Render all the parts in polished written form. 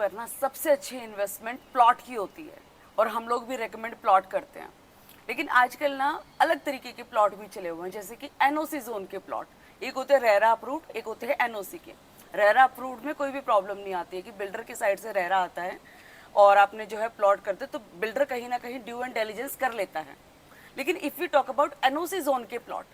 पर ना सबसे अच्छी इन्वेस्टमेंट प्लॉट की होती है, और हम लोग भी रेकमेंड प्लॉट करते हैं। लेकिन आजकल ना अलग तरीके के प्लॉट भी चले हुए हैं, जैसे कि एनओसी जोन के प्लॉट। एक होते हैं रेरा अप्रूव्ड, एक होते हैं एनओसी के। रेरा अप्रूव्ड में कोई भी प्रॉब्लम नहीं आती है कि बिल्डर की साइड से रेरा आता है और आपने जो है प्लॉट करते, तो बिल्डर कहीं ना कहीं ड्यू एंड डिलिजेंस कर लेता है। लेकिन if you talk about NOC zone के प्लॉट,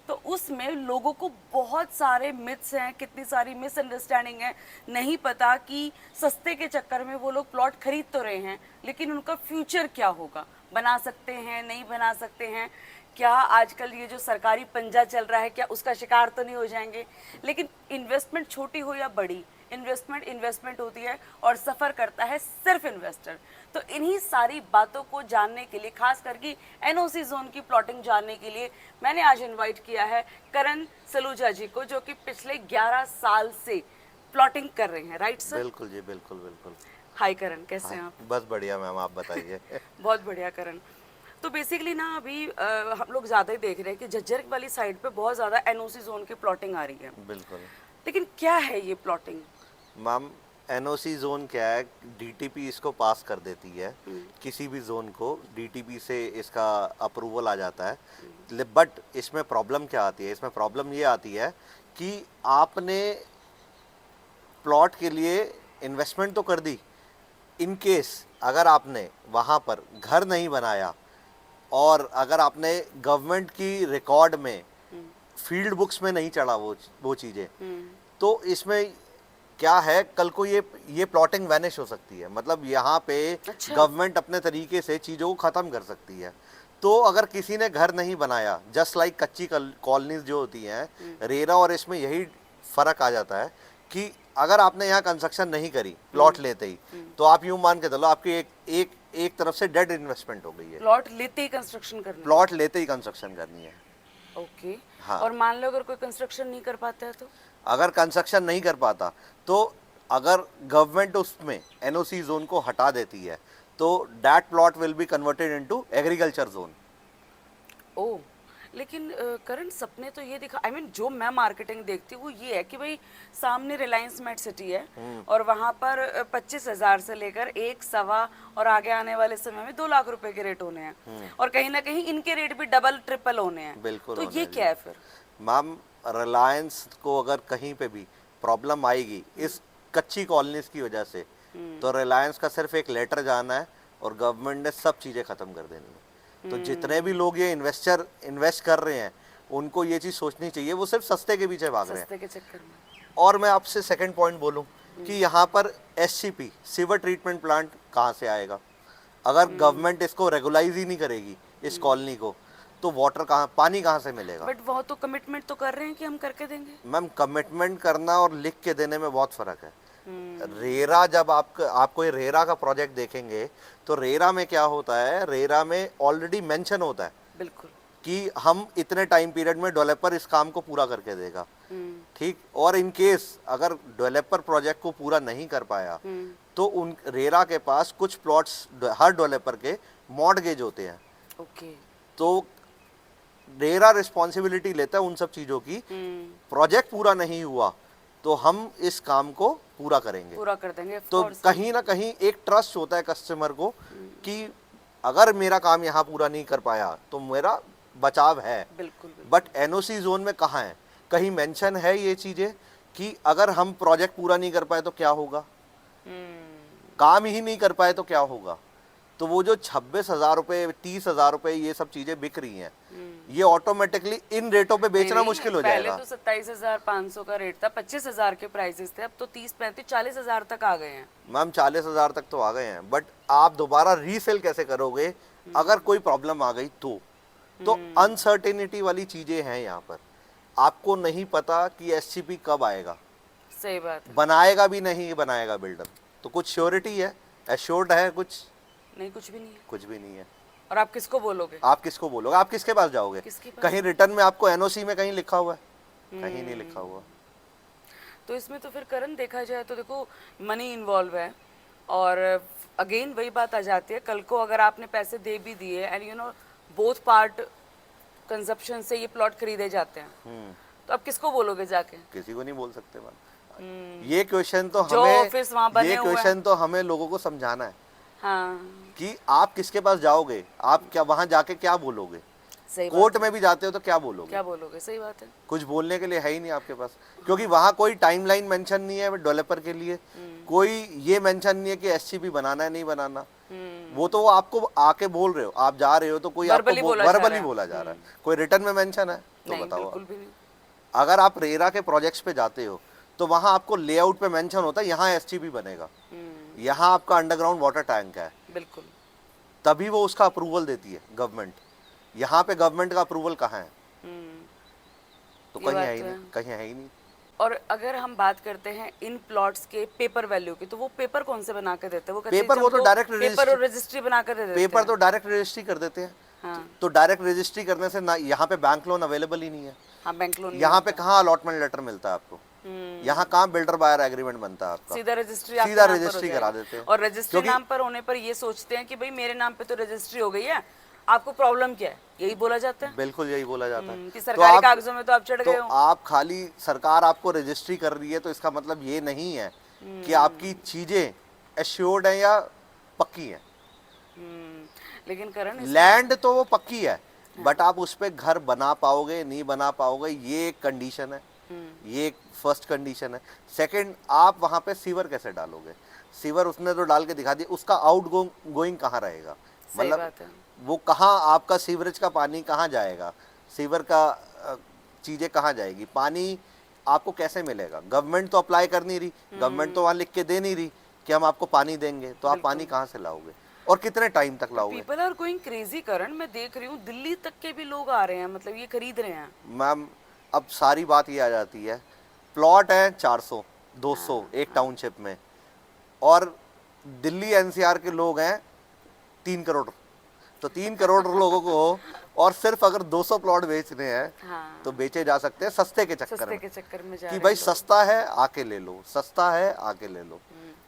तो उसमें लोगों को बहुत सारे मिथ्स हैं, कितनी सारी मिसअंडरस्टैंडिंग है। नहीं पता कि सस्ते के चक्कर में वो लोग प्लॉट खरीद तो रहे हैं, लेकिन उनका फ्यूचर क्या होगा, बना सकते हैं नहीं बना सकते हैं, क्या आजकल ये जो सरकारी पंजा चल रहा है क्या उसका शिकार तो नहीं हो जाएंगे। लेकिन इन्वेस्टमेंट छोटी हो या बड़ी, इन्वेस्टमेंट इन्वेस्टमेंट होती है और सफ़र करता है सिर्फ इन्वेस्टर। तो इन्हीं सारी बातों को जानने के लिए, खास करके एनओसी जोन की प्लॉटिंग जानने के लिए, मैंने आज इनवाइट किया है करण सलूजा जी को, जो कि पिछले 11 साल से प्लॉटिंग कर रहे हैं। Right sir? बिल्कुल जी, बिल्कुल बिल्कुल। हाय करण, कैसे हैं आप? बस बढ़िया मैम, आप बताइए। बहुत बढ़िया करण। तो बेसिकली ना अभी हम लोग ज़्यादा ही देख रहे हैं कि झज्जर वाली साइड पे बहुत ज़्यादा एनओसी जोन की प्लॉटिंग आ रही है। बिल्कुल लेकिन क्या है ये प्लॉटिंग? मैम, एनओसी जोन क्या है, डीटीपी इसको पास कर देती है। किसी भी जोन को डीटीपी से इसका अप्रूवल आ जाता है। बट इसमें प्रॉब्लम क्या आती है? इसमें प्रॉब्लम ये आती है कि आपने प्लॉट के लिए इन्वेस्टमेंट तो कर दी, इन केस अगर आपने वहाँ पर घर नहीं बनाया और अगर आपने गवर्नमेंट की रिकॉर्ड में, फील्ड बुक्स में नहीं चढ़ा वो चीज़ें, तो इसमें क्या है, कल को ये प्लॉटिंग वैनिश हो सकती है। मतलब यहाँ पे गवर्नमेंट अपने तरीके से चीज़ों को ख़त्म कर सकती है। तो अगर किसी ने घर नहीं बनाया, जस्ट लाइक कच्ची कॉलोनीज जो होती हैं, रेरा और इसमें यही फ़र्क आ जाता है कि अगर आपने यहाँ कंस्ट्रक्शन नहीं करी प्लॉट लेते ही, तो आप यूँ मान के चलो आपकी एक तरफ से डेड इन्वेस्टमेंट हो गई है। प्लॉट लेते ही कंस्ट्रक्शन करनी है? प्लॉट लेते ही कंस्ट्रक्शन करनी है। ओके। हाँ। और मान लो अगर कोई कंस्ट्रक्शन नहीं कर पाता है तो? अगर कंस्ट्रक्शन नहीं कर पाता, तो अगर गवर्नमेंट उसमें एनओसी जोन को हटा देती है, तो that plot will be converted into agriculture zone. ओ, लेकिन करण सपने तो ये दिखा, जो मैं मार्केटिंग देखती हूँ वो ये है कि भाई सामने रिलायंस मेट सिटी है और वहाँ पर 25,000 से लेकर 1, 1.25 और आगे आने वाले समय में 2 लाख रुपए के रेट होने हैं, और कहीं ना कहीं इनके रेट भी डबल ट्रिपल होने हैं। बिल्कुल। तो ये क्या है फिर? मैम, रिलायंस को अगर कहीं पे भी प्रॉब्लम आएगी इस कच्ची कॉलोनीज की वजह से, तो रिलायंस का सिर्फ एक लेटर जाना है और गवर्नमेंट ने सब चीज़ें ख़त्म कर देनी है। तो जितने भी लोग ये इन्वेस्ट कर रहे हैं, उनको ये चीज़ सोचनी चाहिए, वो सिर्फ सस्ते के पीछे भाग रहे हैं। सस्ते के चक्कर में। और मैं आपसे सेकंड पॉइंट बोलूं कि यहाँ पर एससीपी सीवर ट्रीटमेंट प्लांट कहाँ से आएगा? अगर गवर्नमेंट इसको रेगुलाइज ही नहीं करेगी इस कॉलोनी को, तो वाटर कहाँ, पानी कहाँ से मिलेगा? बट वो तो कमिटमेंट तो कर रहे हैं कि हम करके देंगे। मैम, कमिटमेंट करना और लिख के देने में बहुत फ़र्क है। रेरा, जब आपको ये रेरा का प्रोजेक्ट देखेंगे, तो रेरा में क्या होता है, रेरा में ऑलरेडी मेंशन होता है बिल्कुल कि हम इतने टाइम पीरियड में डेवलपर इस काम को पूरा करके देगा। ठीक। और इन केस अगर डेवलपर प्रोजेक्ट को पूरा नहीं कर पाया, तो उन रेरा के पास कुछ प्लॉट्स हर डेवलपर के मॉर्टगेज होते हैं। ओके। तो रेरा रिस्पॉन्सिबिलिटी लेता है उन सब चीज़ों की। प्रोजेक्ट पूरा नहीं हुआ तो हम इस काम को पूरा करेंगे, पूरा कर देंगे। तो कहीं ना कहीं एक ट्रस्ट होता है कस्टमर को कि अगर मेरा काम यहाँ पूरा नहीं कर पाया तो मेरा बचाव है। बिल्कुल। बट एनओसी जोन में कहाँ है, कहीं मेंशन है ये चीज़ें कि अगर हम प्रोजेक्ट पूरा नहीं कर पाए तो क्या होगा, काम ही नहीं कर पाए तो क्या होगा? तो वो जो 26,000 रुपये, 30,000 रुपये ये सब चीज़ें बिक रही हैं, ये ऑटोमेटिकली इन रेटों पे बेचना मुश्किल हो जाएगा। पहले तो 27,500 का रेट था, 25,000 के प्राइसेस थे, अब तो 30, 35, 40,000 तक आ गए हैं। मैम, 40,000 तक तो आ गए हैं, बट आप दोबारा रीसेल कैसे करोगे अगर कोई प्रॉब्लम आ गई तो अनसर्टेनिटी वाली चीज़ें हैं यहाँ पर। आपको नहीं पता कि एससीपी कब आएगा। सही बात है। बनाएगा भी नहीं बनाएगा बिल्डर, तो कुछ श्योरिटी है, एश्योर्ड है कुछ नहीं? कुछ भी नहीं है। कुछ भी नहीं है। और आप किसको बोलोगे? आप किसको बोलोगे? आप किसके पास जाओगे? कहीं रिटर्न में आपको एनओसी में कहीं लिखा हुआ है? कहीं नहीं लिखा हुआ। तो इसमें तो फिर करण देखा जाए तो देखो मनी इन्वॉल्व है, और अगेन वही बात आ जाती है, कल को अगर आपने पैसे दे भी दिए एंड बोथ पार्ट कंजप्शन से ये प्लॉट खरीदे जाते हैं, तो आप किसको बोलोगे जाके? किसी को नहीं बोल सकते मैम। ये क्वेश्चन तो जो हमें ऑफिस वहाँ बने ये हुए हैं। क्वेश्चन तो हमें लोगों को समझाना है हाँ कि आप किसके पास जाओगे, आप क्या वहां जाके क्या बोलोगे, सही बात कोर्ट है। में भी जाते हो तो क्या बोलोगे, क्या बोलोगे, सही बात है। कुछ बोलने के लिए है ही नहीं आपके पास, क्योंकि वहां कोई टाइमलाइन मेंशन नहीं है डेवलपर के लिए, कोई ये मेंशन नहीं है कि एससीपी बनाना है नहीं बनाना, वो तो आपको आके बोल रहे हो, आप जा रहे हो तो कोई Verbally आपको बोला जा रहा वर्बली है। बोला जा रहा है, कोई रिटर्न में मेंशन है तो नहीं बताओ बिल्कुल आप। भी नहीं। अगर आप रेरा के प्रोजेक्ट्स पे जाते हो तो वहां आपको लेआउट पे मेंशन होता है यहाँ एसटीपी बनेगा, यहाँ आपका अंडरग्राउंड वाटर टैंक है, बिल्कुल। तभी वो उसका अप्रूवल देती है गवर्नमेंट। यहाँ पे गवर्नमेंट का अप्रूवल कहाँ है, तो ये कहीं बात है ही तो नहीं, है। कहीं है ही नहीं। और अगर हम बात करते हैं इन प्लॉट्स के पेपर वैल्यू की, तो वो पेपर कौन से बना के देते हैं? वो कहते हैं पेपर जी वो तो हमको डायरेक्ट पेपर और रजिस्ट्री बना कर दे देते पेपर हैं। तो डायरेक्ट रजिस्ट्री कर देते हैं। हाँ तो डायरेक्ट रजिस्ट्री करने से ना यहाँ पे बैंक लोन अवेलेबल ही नहीं है, हाँ, बैंक लोन यहाँ पे कहाँ अलॉटमेंट लेटर मिलता है आपको, यहाँ कहाँ बिल्डर बायर एग्रीमेंट बनता है आपका, सीधा रजिस्ट्री सीधा रजिस्ट्री करा देते हैं। और रजिस्ट्री क्योंकि नाम पर होने पर ये सोचते हैं कि भाई मेरे नाम पे तो रजिस्ट्री हो गई है, आपको प्रॉब्लम क्या है, यही बोला जाता है। बिल्कुल यही बोला जाता है कि तो सरकारी आप कागजों में तो आप चढ़ तो गए हो। आप खाली सरकार आपको रजिस्ट्री कर रही है तो इसका मतलब ये नहीं है कि आपकी चीजें एश्योर्ड है या पक्की है। लेकिन करण लैंड तो वो पक्की है, बट आप उस पे घर बना पाओगे नहीं बना पाओगे ये एक कंडीशन है, ये एक फर्स्ट कंडीशन है। सेकंड, आप वहां पे सीवर कैसे डालोगे, सीवर उसने तो डाल के दिखा दिया, उसका आउट गोइंग कहाँ रहेगा, सही बात है। वो कहाँ आपका सीवरेज का पानी कहाँ जाएगा, सीवर का चीजें कहाँ जाएगी, पानी आपको कैसे मिलेगा। गवर्नमेंट तो अप्लाई कर नहीं रही, गवर्नमेंट तो वहां लिख के दे नहीं रही कि हम आपको पानी देंगे, तो आप पानी कहाँ से लाओगे और कितने टाइम तक लाओगे। पीपल आर गोइंग क्रेजी करण, मैं देख रही हूँ दिल्ली तक के भी लोग आ रहे हैं, मतलब ये खरीद रहे हैं। मैम अब सारी बात ये आ जाती है, प्लॉट है 400 200 एक टाउनशिप में, और दिल्ली एनसीआर के लोग हैं 3 करोड़, तो 3 करोड़ लोगों को और सिर्फ अगर 200 प्लॉट बेचने हैं हाँ तो बेचे जा सकते हैं सस्ते के चक्कर सस्ते में, के चक्कर में जा कि रहे भाई हैं लोग। सस्ता है आके ले लो, सस्ता है आके ले लो।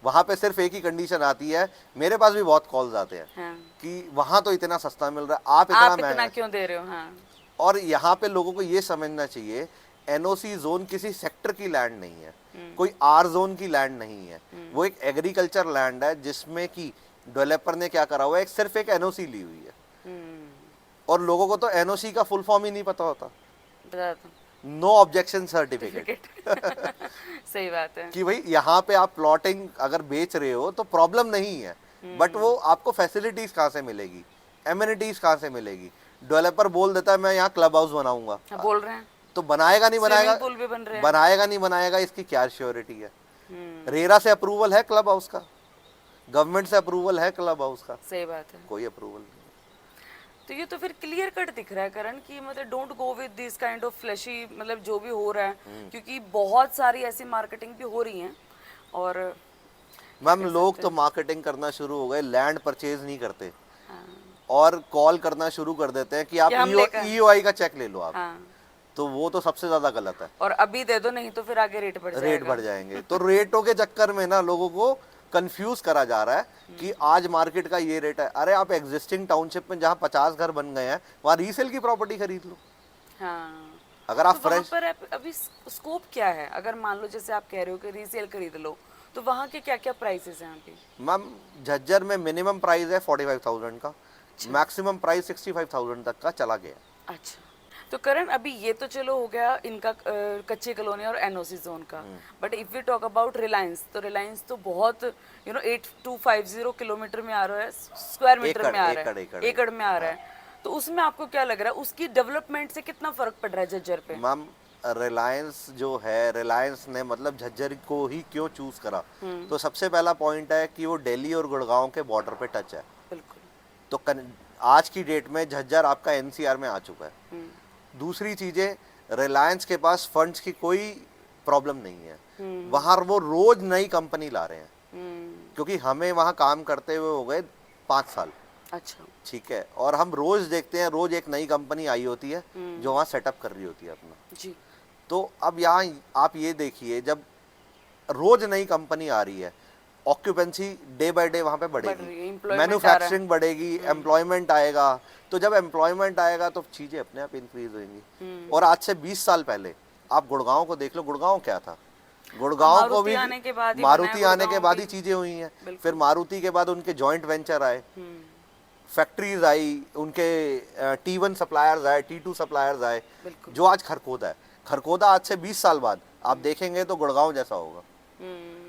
वहां पे सिर्फ एक ही कंडीशन आती है, मेरे पास भी बहुत कॉल्स आते हैं हाँ। कि वहां तो इतना सस्ता मिल रहा है, आप आप इतना इतना क्यों दे रहे हो। हाँ और यहाँ पे लोगों को ये समझना चाहिए, एनओसी जोन किसी सेक्टर की लैंड नहीं है, कोई आर जोन की लैंड नहीं है, वो एक एग्रीकल्चर लैंड है जिसमें कि डेवलपर ने क्या करा हुआ है, सिर्फ एक एनओसी ली हुई है। और लोगों को तो एनओसी का फुल फॉर्म ही नहीं पता होता, बता दो। No objection certificate. सही बात है। कि भाई यहाँ पे आप प्लॉटिंग अगर बेच रहे हो तो प्रॉब्लम नहीं है, बट वो आपको फैसिलिटीज कहाँ से मिलेगी, एमिनिटीज कहाँ से मिलेगी। डेवलपर बोल देता है मैं यहाँ क्लब हाउस बनाऊंगा, हाँ, बोल रहे हैं तो बनाएगा नहीं बनाएगा, स्विमिंग पूल भी बन रहे हैं। बनाएगा नहीं बनाएगा इसकी क्या श्योरिटी है। रेरा से अप्रूवल है क्लब हाउस का, गवर्नमेंट से अप्रूवल है क्लब हाउस का, सही बात है। कोई अप्रूवल नहीं। तो ये तो फिर क्लियर कट दिख रहा है करण कि मतलब don't go with this kind of flashy, मतलब जो भी हो रहा है, क्योंकि बहुत सारी ऐसी मार्केटिंग भी हो रही हैं। और मैम लोग तो मार्केटिंग करना शुरू हो गए, लैंड परचेज नहीं करते और कॉल करना शुरू कर देते हैं कि आप हम लेकर- ईओआई का चेक ले लो आप, हाँ, तो वो तो सबसे ज्यादा गलत है। और अभी दे दो, नहीं तो फिर आगे रेट बढ़ जाएगा। रेट बढ़ जाएंगे, तो रेटों के चक्कर में ना लोगों को कंफ्यूज करा जा रहा है कि आज मार्केट का ये रेट है। अरे आप एग्जिस्टिंग टाउनशिप में जहाँ 50 घर बन गए हैं वहाँ रीसेल की प्रॉपर्टी खरीद लो। हाँ, अगर आप तो वहाँ फ्रेश पर अभी स्कोप क्या है? अगर मान लो जैसे आप कह रहे हो कि रीसेल खरीद लो, तो वहाँ के क्या क्या प्राइसेस हैं अभी? मैम झज्जर में मिनिमम प्राइस है 45,000 का, मैक्सिमम प्राइस 65,000 तक का चला गया। अच्छा, तो करण अभी ये तो चलो हो गया इनका कच्चे कॉलोनी और एनओसी जोन का, but if we talk about Reliance, तो रिलायंस तो बहुत 8250 किलोमीटर में आ रहा है, स्क्वायर मीटर में आ रहा है, एकड़ में आ रहा है। तो उसमें आपको क्या लग रहा है, उसकी डेवलपमेंट से कितना फर्क पड़ रहा है झज्जर पे? मैम रिलायंस जो है, रिलायंस ने मतलब झज्जर को ही क्यों चूज करा, तो सबसे पहला पॉइंट है कि वो दिल्ली और गुड़गांव के बॉर्डर पे टच है। बिल्कुल। तो आज की डेट में झज्जर आपका एनसीआर में आ चुका है। दूसरी चीजें, रिलायंस के पास फंड्स की कोई प्रॉब्लम नहीं है, वहां वो रोज नई कंपनी ला रहे हैं, क्योंकि हमें वहां काम करते हुए हो गए 5 साल। अच्छा, ठीक है, और हम रोज देखते हैं, रोज एक नई कंपनी आई होती है जो वहाँ सेटअप कर रही होती है अपना। जी। तो अब यहाँ आप ये देखिए, जब रोज नई कंपनी आ रही है, ऑक्यूपेंसी डे बाय डे वहाँ पे बढ़ रही है, बढ़ेगी, employment मैन्युफैक्चरिंग बढ़ेगी, एम्प्लॉयमेंट आएगा। तो जब एम्प्लॉयमेंट आएगा तो चीज़ें अपने आप इंक्रीज होंगी। और आज से 20 साल पहले आप गुड़गांव को देख लो, गुड़गांव क्या था, गुड़गांव को मारुति भी आने के बाद ही मारुति बनाया, आने के गुड़गांव बाद ही भी। चीजें हुई हैं। बिल्कुल। फिर मारुति के बाद उनके जॉइंट वेंचर आए, फैक्ट्रीज आई, उनके T1 सप्लायर्स आए, T2 सप्लायर्स आए, बिल्कुल। जो आज खरखोदा है। खरखोदा आज से 20 साल बाद आप देखेंगे तो गुड़गांव जैसा होगा,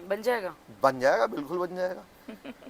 बन जाएगा। बन जाएगा, बिल्कुल बन जाएगा।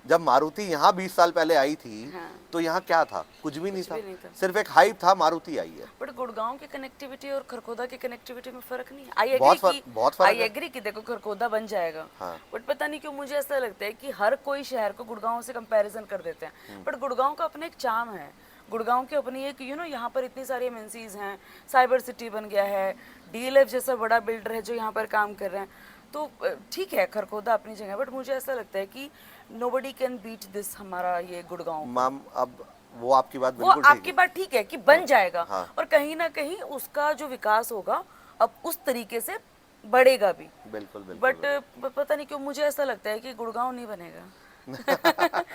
जब मारुति यहाँ 20 साल पहले आई थी हाँ। तो यहाँ क्या था? कुछ भी नहीं कुछ था, भी नहीं था। सिर्फ एक हाइप था, मारुति आई है। बट गुड़गांव की कनेक्टिविटी और खरखोदा की कनेक्टिविटी में फर्क नहीं है। आई बहुत एग्री कि बहुत फर्क आई है। एग्री कि देखो खरखोदा बन जाएगा, हाँ। बट पता नहीं क्यों मुझे ऐसा लगता है कि हर कोई शहर को गुड़गांव से कंपैरिजन कर देते हैं। बट गुड़गांव का अपना एक चार्म है, गुड़गांव की अपनी एक यहाँ पर इतनी सारी एमएनसीज हैं, साइबर सिटी बन गया है, डीएलएफ जैसा बड़ा बिल्डर है जो यहाँ पर काम कर रहे हैं। तो ठीक है खरखोदा अपनी जगह, बट मुझे ऐसा लगता है कि नोबडी कैन बीट दिस हमारा ये गुड़गांव। मैम अब वो आपकी बात वो बिल्कुल ठीक आपकी बात ठीक है कि बन जाएगा, हाँ। और कहीं ना कहीं उसका जो विकास होगा अब उस तरीके से बढ़ेगा भी। है। बिल्कुल बिल्कुल। बट पता नहीं क्यों मुझे ऐसा लगता है कि गुड़गांव नहीं बनेगा।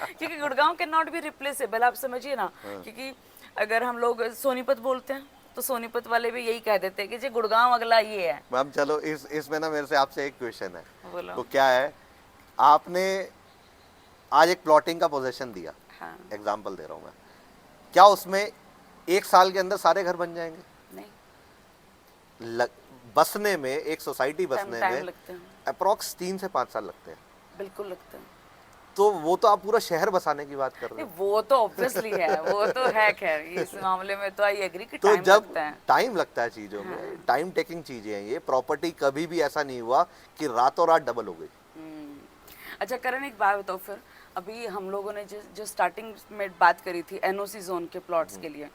क्योंकि Gurgaon can not be replaceable, आप समझिए ना। क्योंकि अगर हम लोग सोनीपत बोलते हैं तो सोनीपत वाले भी यही कह देते हैं कि जी गुड़गांव अगला ये है। मैम चलो इसमें ना मेरे से आपसे एक क्वेश्चन है। बोलो। तो क्या है, आपने आज एक प्लॉटिंग का पोजीशन दिया, हाँ। एग्जांपल दे रहा हूँ मैं, क्या उसमें 1 साल के अंदर सारे घर बन जाएंगे? नहीं, बसने में, एक सोसाइटी बसने टाइम में लगते हैं, अप्रोक्स 3 से 5 साल लगते हैं। बिल्कुल लगते हैं। तो वो तो आप पूरा शहर बसाने की बात कर रहे नहीं, हो। वो तो ऑब्वियसली है, वो तो है। खैर इस मामले में तो आई एग्री कि तो टाइम जब लगता है। टाइम लगता है चीजों में, टाइम टेकिंग चीजें हैं ये। प्रॉपर्टी कभी भी ऐसा नहीं हुआ कि रातों रात डबल हो गई। अच्छा करण, एक बात बताओ फिर, अभी हम लोगों ने जो स्टार्टिंग में बात करी थी एनओसी जोन के प्लॉट्स के लिए,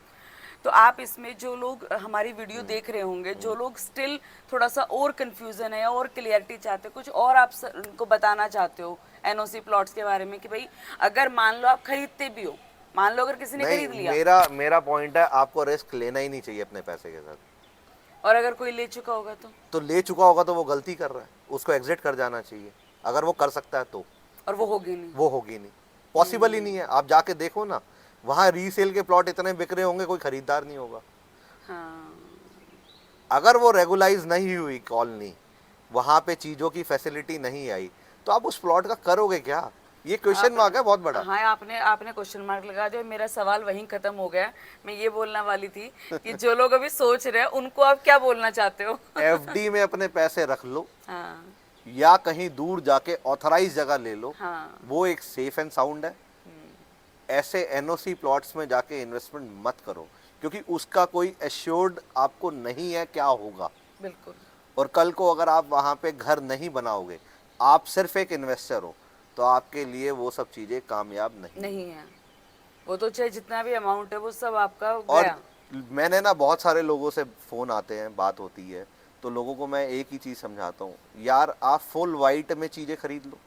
तो आप इसमें जो लोग हमारी वीडियो देख रहे होंगे, जो लोग स्टिल थोड़ा सा और कंफ्यूजन है और क्लियरिटी चाहते हो, कुछ और आप उनको बताना चाहते हो एनओसी प्लॉट्स के बारे में कि भाई अगर मान लो आप खरीदते भी हो, मान लो अगर किसी ने खरीद नहीं, लिया, मेरा पॉइंट है, आपको रिस्क लेना ही नहीं चाहिए अपने पैसे के साथ। और अगर कोई ले चुका होगा तो ले चुका होगा तो वो गलती कर रहा है, उसको एग्जिट कर जाना चाहिए। अगर वो कर सकता है तो और वो होगी नहीं, वो होगी नहीं, पॉसिबल ही नहीं है। आप जाके देखो ना, वहाँ रीसेल के प्लॉट इतने बिक रहे होंगे, कोई खरीदार नहीं होगा। हाँ। अगर वो रेगुलाइज नहीं हुई कॉलोनी, वहाँ पे चीज़ों की फैसिलिटी नहीं आई, तो आप उस प्लॉट का करोगे क्या? ये क्वेश्चन मार्क है बहुत बड़ा। हाँ, आपने क्वेश्चन मार्क लगा दिया। मेरा सवाल वहीं खत्म हो गया। मैं ये बोलना वाली थी कि जो लोग अभी सोच रहे हैं उनको आप क्या बोलना चाहते हो? एफडी में अपने पैसे रख लो, हाँ, या कहीं दूर जाके ऑथराइज जगह ले लो, हाँ, वो एक सेफ एंड साउंड है। ऐसे एनओसी प्लॉट्स में जाके इन्वेस्टमेंट मत करो, क्योंकि उसका कोई एश्योर्ड आपको नहीं है क्या होगा। बिल्कुल। और कल को अगर आप वहाँ पे घर नहीं बनाओगे, आप सिर्फ एक इन्वेस्टर हो, तो आपके लिए वो सब चीज़ें कामयाब नहीं है। वो तो चाहे जितना भी अमाउंट है वो सब आपका और गया। मैंने ना बहुत सारे लोगों से फ़ोन आते हैं, बात होती है, तो लोगों को मैं एक ही चीज़ समझाता हूँ, यार आप फुल वाइट में चीज़ें खरीद लो,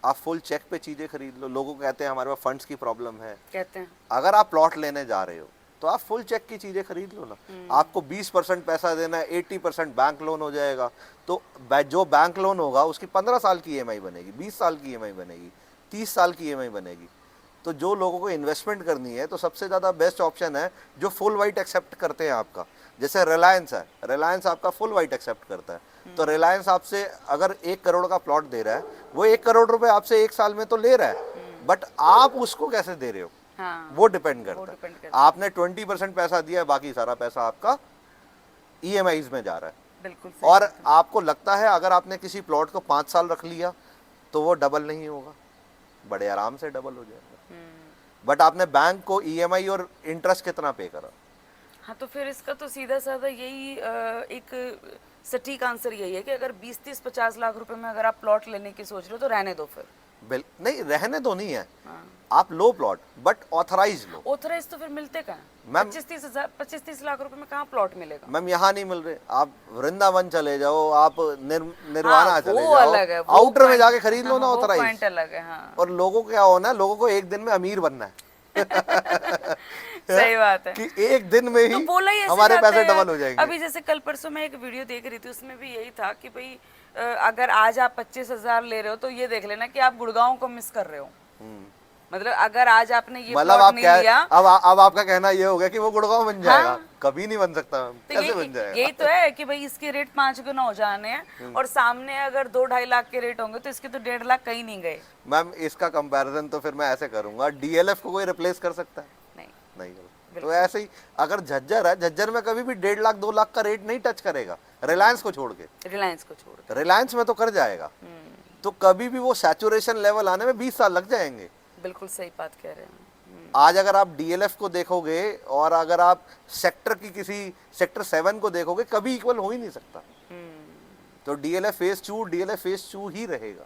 आप फुल चेक पे चीज़ें खरीद लो। लोगों को कहते हैं हमारे पास फंड्स की प्रॉब्लम है, कहते हैं अगर आप प्लॉट लेने जा रहे हो तो आप फुल चेक की चीज़ें खरीद लो ना। आपको 20% पैसा देना है, 80% बैंक लोन हो जाएगा, तो जो बैंक लोन होगा उसकी 15 साल की ईएमआई बनेगी, 20 साल की ईएमआई बनेगी, 30 साल की ईएमआई बनेगी। तो जो लोगों को इन्वेस्टमेंट करनी है तो सबसे ज़्यादा बेस्ट ऑप्शन है जो फुल वाइट एक्सेप्ट करते हैं आपका। जैसे रिलायंस है, रिलायंस आपका फुल वाइट एक्सेप्ट करता है, तो रिलायंस आपसे अगर 1 करोड़ का प्लॉट दे रहा है, वो 1 करोड़ रुपए आपसे 1 साल में तो ले रहा है, बट आप उसको कैसे दे रहे हो, हाँ, वो डिपेंड करता है। आपने 20% पैसा दिया है, बाकी सारा पैसा आपका ईएमआईज में जा रहा है। बिल्कुल। और आपको लगता है अगर आपने किसी प्लॉट को 5 साल रख लिया तो वो डबल नहीं होगा, बड़े आराम से डबल हो जाएगा। बट आपने बैंक को ईएमआई और इंटरेस्ट कितना पे करा? हाँ, तो फिर इसका तो सीधा साधा यही एक सटीक आंसर यही है कि अगर 20, 30, 50 लाख रुपए में अगर आप प्लॉट लेने की सोच रहे हो तो रहने दो फिर। नहीं, रहने दो नहीं है, आप लो प्लॉट, बट ऑथराइज लो। ऑथराइज तो फिर मिलते कहाँ? मैम 25-30 लाख रुपए में कहाँ प्लॉट मिलेगा? मैम यहाँ नहीं मिल रहे, आप वृंदावन चले जाओ, आप निर्वाणा हाँ, चले वो जाओ, अलग है, वो आउटर में पॉइंट- जाके खरीद लो ना वो ऑथराइज। पॉइंट अलग है। हाँ। और लोगों को क्या होना है, लोगों को एक दिन में अमीर बनना है। सही बात है कि एक दिन में तो ही बोला ही ऐसे हमारे जाता पैसे है। डबल हो जाएंगे। अभी जैसे कल परसों मैं एक वीडियो देख रही थी, उसमें भी यही था कि भाई अगर आज आप 25,000 ले रहे हो तो ये देख लेना कि आप गुड़गांव को मिस कर रहे हो। मतलब अगर आज आपने ये मतलब प्लॉट आप नहीं क्या, लिया, अब आपका कहना ये हो गया कि वो गुड़गांव बन जाएगा? हाँ। कभी नहीं बन सकता मैम, तो कैसे यही बन जाएगा? यही तो है कि भाई इसके रेट 5 गुना हो जाने हैं और सामने अगर 2-2.5 लाख के रेट होंगे तो इसके तो 1.5 लाख कहीं नहीं गए। मैम इसका कंपैरिजन तो फिर मैं ऐसे करूंगा, डीएलएफ को कोई रिप्लेस कर सकता है? नहीं, नहीं कर। तो बिल्कुल। ऐसे ही अगर झज्जर है, झज्जर में कभी भी 1.5 लाख 2 लाख का रेट नहीं टच करेगा, रिलायंस को छोड़ के। रिलायंस को छोड़ के। रिलायंस में तो कर जाएगा, तो कभी भी वो सैचुरेशन लेवल आने में 20 साल लग जाएंगे। बिल्कुल सही बात कह रहे हैं। आज अगर आप डीएलएफ को देखोगे और अगर आप सेक्टर की किसी सेक्टर 7 को देखोगे, कभी इक्वल हो ही नहीं सकता। तो डीएलएफ फेज 2 डीएलएफ फेज 2 ही रहेगा।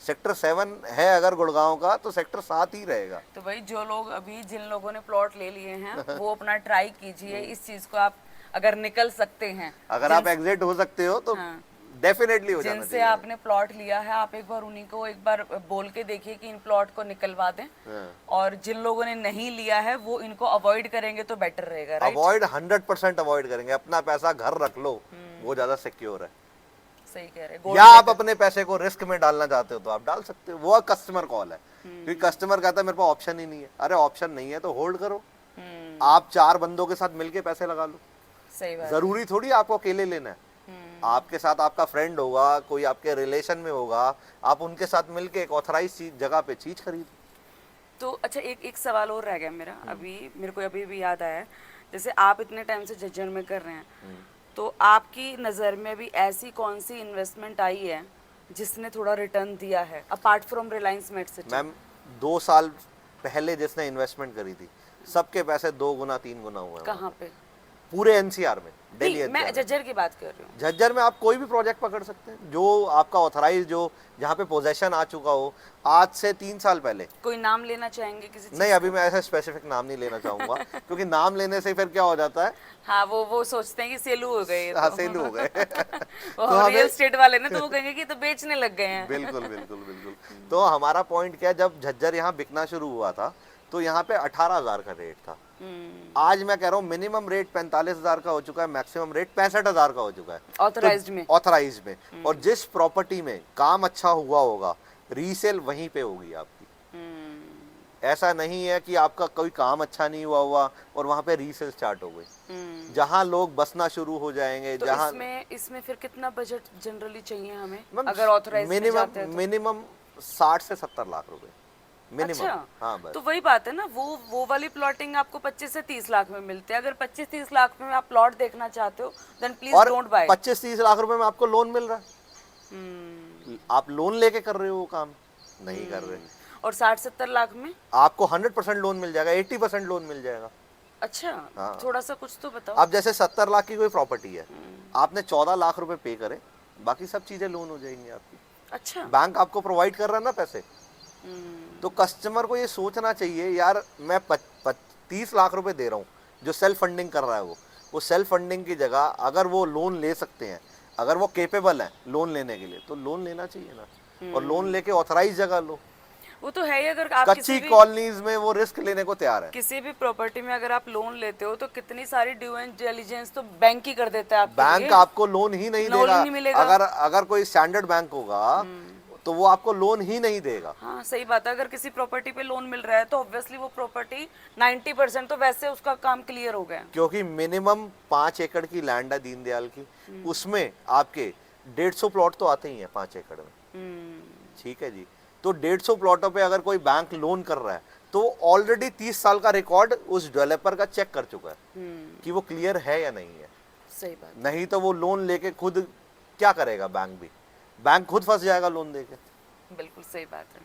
सेक्टर 7 है अगर गुड़गांव का, तो सेक्टर 7 ही रहेगा। तो भाई जो लोग अभी जिन लोगों ने प्लॉट ले लिए हैं वो अपना ट्राई कीजिए, इस चीज को आप अगर निकल सकते हैं, अगर आप एग्जिट हो सकते हो तो हाँ। डेफिनेटली हो जाना जिनसे चाहिए। आपने प्लॉट लिया है आप एक बार उन्हीं को एक बार बोल के देखिए कि इन प्लॉट को निकलवा दें, हाँ। और जिन लोगों ने नहीं लिया है वो इनको अवॉइड करेंगे तो बेटर रहेगा, राइट? अवॉइड 100% अवॉइड करेंगे। अपना पैसा घर रख लो, वो ज्यादा सिक्योर है। सही कह रहे हैं। या आप अपने पैसे को रिस्क में डालना चाहते हो तो आप डाल सकते हो, वो कस्टमर कॉल है। क्योंकि कस्टमर कहता है मेरे पास ऑप्शन ही नहीं है। अरे ऑप्शन नहीं है तो होल्ड करो, आप 4 बंदों के साथ मिलके पैसे लगा लो। सही बात। जरूरी थोड़ी आपको अकेले लेना है, आपके साथ आपका फ्रेंड होगा, कोई आपके रिलेशन में होगा, आप उनके साथ मिलके एक ऑथराइज जगह पे चीज खरीदो। तो अच्छा, एक सवाल और रह गया मेरा, अभी मेरे को अभी भी याद आया है। जैसे आप इतने टाइम से झज्जर में कर रहे हैं, तो आपकी नज़र में भी ऐसी कौन सी इन्वेस्टमेंट आई है जिसने थोड़ा रिटर्न दिया है अपार्ट फ्रॉम रिलायंस मेडसिटी? मैम 2 साल पहले जिसने इन्वेस्टमेंट करी थी, सबके पैसे 2 गुना 3 गुना हुए हैं। कहाँ पे? पूरे एनसीआर में, दिल्ली नहीं, मैं एनसीआर में। झज्जर की बात कर रही हूँ। झज्जर में आप कोई भी प्रोजेक्ट पकड़ सकते हैं जो आपका ऑथराइज, जो जहाँ पे पोजेशन आ चुका हो आज से 3 साल पहले। कोई नाम लेना चाहेंगे किसी चीज़ नहीं, का? अभी मैं ऐसा स्पेसिफिक नाम नहीं लेना चाहूंगा क्योंकि नाम लेने से फिर क्या हो जाता है, हाँ, वो सोचते हैं कि सेलू हो गए, हाँ सेल हो गए। वो तो रियल हमें एस्टेट वाले ना, तो वो कहेंगे कि तो बेचने लग गए हैं। बिल्कुल बिल्कुल बिल्कुल। तो हमारा पॉइंट क्या है, जब झज्जर यहाँ बिकना शुरू हुआ था तो यहाँ पे 18,000 का रेट था। आज मैं कह रहा हूँ मिनिमम रेट 45,000 का हो चुका है, मैक्सिमम रेट 65,000 का हो चुका है ऑथराइज्ड में। ऑथराइज में। और जिस प्रॉपर्टी में काम अच्छा हुआ होगा, रीसेल वहीं पे होगी आपकी। ऐसा नहीं है कि आपका कोई काम अच्छा नहीं हुआ हुआ और वहां पे रीसेल स्टार्ट हो गई। जहां लोग बसना शुरू हो जाएंगे, तो जहां इसमें फिर कितना बजट जनरली चाहिए हमें मैम, अगर ऑथराइज में जाते हैं तो? मिनिमम 60 से 70 लाख रुपए मिनिमम। अच्छा, हाँ बस। तो वही बात है ना, वो वाली प्लॉटिंग आपको 25 से 30 लाख में मिलते हैं। अगर 25-30 लाख में आप प्लॉट देखना चाहते हो देन प्लीज और डोंट बाय। 25-30 लाख रुपए में आपको लोन मिल रहा है, आप लोन लेके कर रहे हो वो काम, नहीं कर रहे। और 60-70 लाख में आपको 100% लोन मिल जाएगा, 80% लोन मिल जाएगा। अच्छा, हाँ। थोड़ा सा कुछ तो बताओ। अब जैसे 70 लाख की कोई प्रॉपर्टी है, आपने 14 लाख रुपए पे करे, बाकी सब चीजें लोन हो जाएंगी आपकी। अच्छा। बैंक आपको प्रोवाइड कर रहा है ना पैसे। तो कस्टमर को ये सोचना चाहिए, यार मैं 30 लाख रुपए दे रहा हूँ, जो सेल्फ फंडिंग कर रहा है वो सेल्फ फंडिंग की जगह अगर वो लोन ले सकते हैं, अगर वो केपेबल है लोन लेने के लिए, तो लोन लेना चाहिए ना। और लोन लेके ऑथराइज जगह लो। वो तो है ही, अगर आप कच्ची कॉलोनीज में वो रिस्क लेने को तैयार है। किसी भी प्रॉपर्टी में अगर आप लोन लेते हो तो कितनी सारी ड्यू एंड डिलिजेंस तो बैंक ही कर देता है आपके बैंक लिए। आपको लोन ही नहीं लोन देगा। ही नहीं मिलेगा। अगर कोई स्टैंडर्ड बैंक होगा तो वो आपको लोन ही नहीं देगा। हाँ, सही बात है। अगर किसी प्रॉपर्टी पे लोन मिल रहा है तो ऑब्वियसली वो प्रॉपर्टी 90% तो वैसे उसका काम क्लियर हो गया। क्योंकि मिनिमम 5 एकड़ की लैंड है दीनदयाल की, उसमें आपके 150 प्लॉट तो आते ही हैं 5 एकड़ में। ठीक है जी, तो 150 प्लॉटों पे अगर कोई बैंक लोन कर रहा है तो ऑलरेडी 30 साल का रिकॉर्ड उस डेवलपर का चेक कर चुका है कि वो क्लियर है या नहीं है। सही बात। नहीं तो वो लोन लेके खुद क्या करेगा, बैंक खुद फंस जाएगा लोन देके। बिल्कुल सही बात है।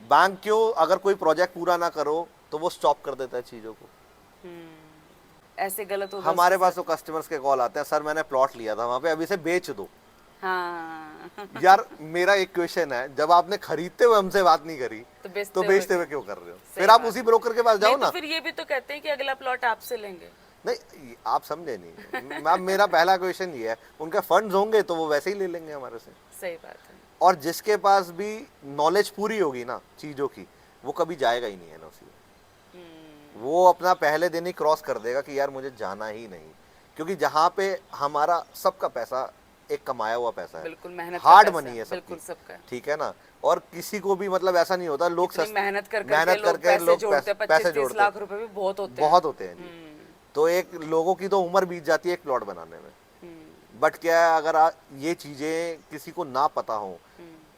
बैंक क्यों, अगर कोई प्रोजेक्ट पूरा ना करो तो वो स्टॉप कर देता है चीजों को। ऐसे गलत हो हमारे पास तो कस्टमर्स के कॉल आते हैं, सर मैंने प्लॉट लिया था वहां पे, अभी से बेच दो। हाँ। यार मेरा एक क्वेश्चन है, जब आपने खरीदते हुए हमसे बात नहीं करी तो बेचते हुए क्यों कर रहे हो? फिर आप उसी ब्रोकर के पास जाओ नहीं, ना। तो फिर ये भी तो कहते हैं कि अगला प्लॉट आपसे लेंगे। नहीं, आप समझे नहीं मैम, मेरा पहला क्वेश्चन ये है, उनके फंड्स होंगे तो वो वैसे ही ले लेंगे हमारे से। सही बात है। और जिसके पास भी नॉलेज पूरी होगी ना चीजों की, वो कभी जाएगा ही नहीं एनओसी में। वो अपना पहले दिन ही क्रॉस कर देगा कि यार मुझे जाना ही नहीं, क्योंकि जहाँ पे हमारा सबका पैसा एक कमाया हुआ पैसा है, बिल्कुल मेहनत का हार्ड पैसा मनी है बिल्कुल सबकी, सबका है। ठीक है ना। और किसी को भी मतलब ऐसा नहीं होता, लोग इतनी मेहनत कर करके मेहनत लोग करके पैसे लोग जोड़ते हैं, पैसे 25-30 जोड़ते लाख हैं, रुपए भी बहुत होते हैं। बहुत होते हैं जी। तो एक लोगों की तो उम्र बीत जाती है एक प्लॉट बनाने में। बट क्या है, अगर ये चीजें किसी को ना पता हो,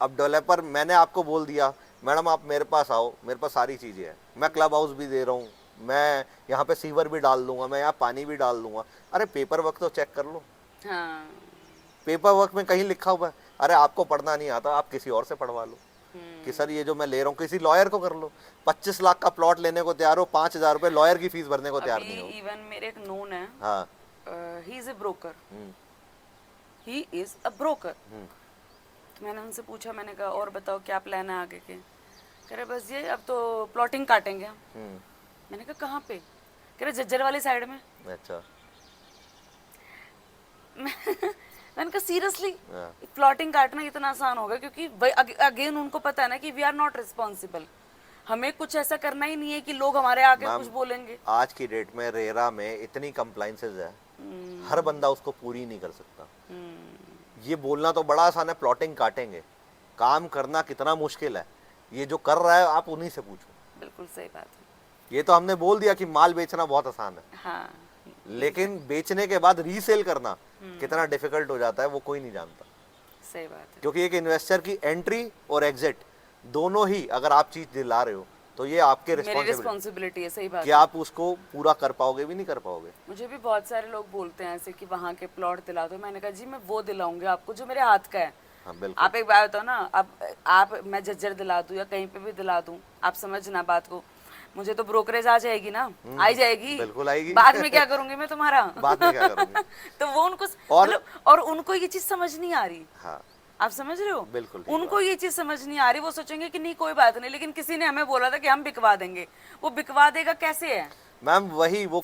अब डेवलपर मैंने आपको बोल दिया मैडम आप मेरे पास आओ, मेरे पास सारी चीजें हैं, मैं क्लब हाउस भी दे रहा हूँ, मैं यहाँ पे सीवर भी डाल दूंगा, मैं यहाँ पानी भी डाल दूंगा। अरे पेपर वर्क तो चेक कर लो, हाँ पेपर वर्क में कहीं लिखा हुआ है, अरे आपको पढ़ना नहीं आता आप किसी और से पढ़वा लो, कि सर ये जो मैं ले रहा हूँ किसी लॉयर को कर लो। 25 लाख का प्लॉट लेने को तैयार हो, 5,000 रुपए लॉयर की फीस भरने को तैयार अभी नहीं हो। इवन मेरे एक नोन है, हाँ he is a broker, hmm, he is a broker. मैंने उनसे पूछा, मैंने कहा और बताओ क्या प्लान है आगे के? कह रहे बस ये अब तो प्लॉटिंग काटेंगे हम। मैंने कहा कहाँ पे? कह रहे जज्जर वाली साइड में। अच्छा मैंने कहा सीरियसली हाँ। प्लॉटिंग काटना इतना आसान होगा? क्योंकि अगेन उनको पता है ना कि वी आर नॉट रिस्पॉन्सिबल, हमें कुछ ऐसा करना ही नहीं है कि लोग हमारे आके मैम, कुछ बोलेंगे। आज की डेट में रेरा में इतनी कंप्लाइंसेस है, हर बंदा उसको पूरी नहीं कर सकता। ये बोलना तो बड़ा आसान है प्लॉटिंग काटेंगे, काम करना कितना मुश्किल है, ये जो कर रहा है आप उन्हीं से पूछो। बिल्कुल सही बात है। ये तो हमने बोल दिया कि माल बेचना बहुत आसान है, हाँ लेकिन बेचने के बाद रीसेल करना कितना डिफिकल्ट हो जाता है वो कोई नहीं जानता। सही बात है। क्योंकि एक इन्वेस्टर की एंट्री और एग्जिट दोनों ही अगर आप चीज दिला रहे हो तो ये आपके मेरी रिस्पॉन्सिबिलिटी है। सही बात कि है। आप उसको पूरा कर पाओगे भी नहीं कर पाओगे। मुझे भी बहुत सारे लोग बोलते हैं ऐसे कि वहाँ के प्लॉट दिला दो। मैंने कहा जी मैं वो दिलाऊंगी आपको जो मेरे हाथ का है। हाँ बिल्कुल। आप एक बात बताओ ना, अब आप मैं जज्जर दिला दूं या कहीं पे भी दिला दूं, आप समझना बात को, मुझे तो ब्रोकरेज आ जाएगी ना, आई जाएगी, बिल्कुल आएगी। बाद में क्या करूंगी मैं तुम्हारा? बाद में क्या करूंगी? तो वो उनको और उनको ये चीज समझ नहीं आ रही। हाँ आप समझ रहे हो? बिल्कुल। उनको ये चीज समझ नहीं आ रही, वो सोचेंगे कि नहीं कोई बात नहीं, लेकिन किसी ने हमें बोला था कि हम बिकवा देंगे। वो बिकवा देगा कैसे है मैम वही वो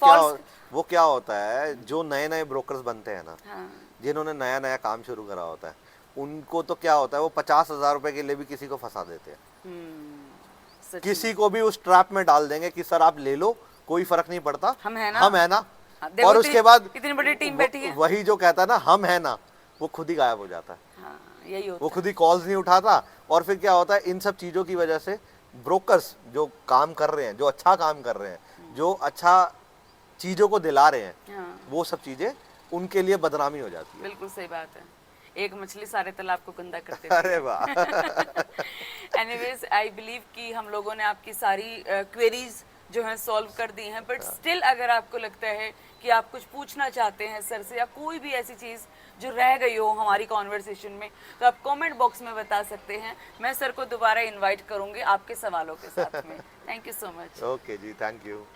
क्या होता है, जो नए नए ब्रोकर्स बनते हैं ना, हाँ। जिन्होंने नया नया काम शुरू करा होता है, उनको तो क्या होता है वो 50,000 रुपए के लिए भी किसी को फंसा देते हैं। किसी को भी उस ट्रैप में डाल देंगे कि सर आप ले लो, कोई फर्क नहीं पड़ता, हम है ना। और उसके बाद इतनी बड़ी टीम बैठी है, वही जो कहता है ना हम है ना, वो खुद ही गायब हो जाता है। हाँ, यही होता वो खुद ही कॉल्स नहीं उठाता। और फिर क्या होता है, इन सब चीजों की वजह से ब्रोकर्स जो काम कर रहे हैं, जो अच्छा काम कर रहे हैं, जो अच्छा चीजों को दिला रहे हैं, हाँ। वो सब चीजें उनके लिए बदनामी हो जाती है। बिल्कुल सही बात है। एक मछली सारे तालाब को गंदा करते अरे वाह। एनीवेज आई बिलीव कि हम लोगों ने आपकी सारी क्वेरीज जो है सॉल्व कर दी हैं, बट स्टिल अगर आपको लगता है कि आप कुछ पूछना चाहते हैं सर से, या कोई भी ऐसी चीज़ जो रह गई हो हमारी कॉन्वर्सेशन में, तो आप कमेंट बॉक्स में बता सकते हैं। मैं सर को दोबारा इनवाइट करूंगी आपके सवालों के साथ में। Thank you so much. Okay जी, थैंक यू।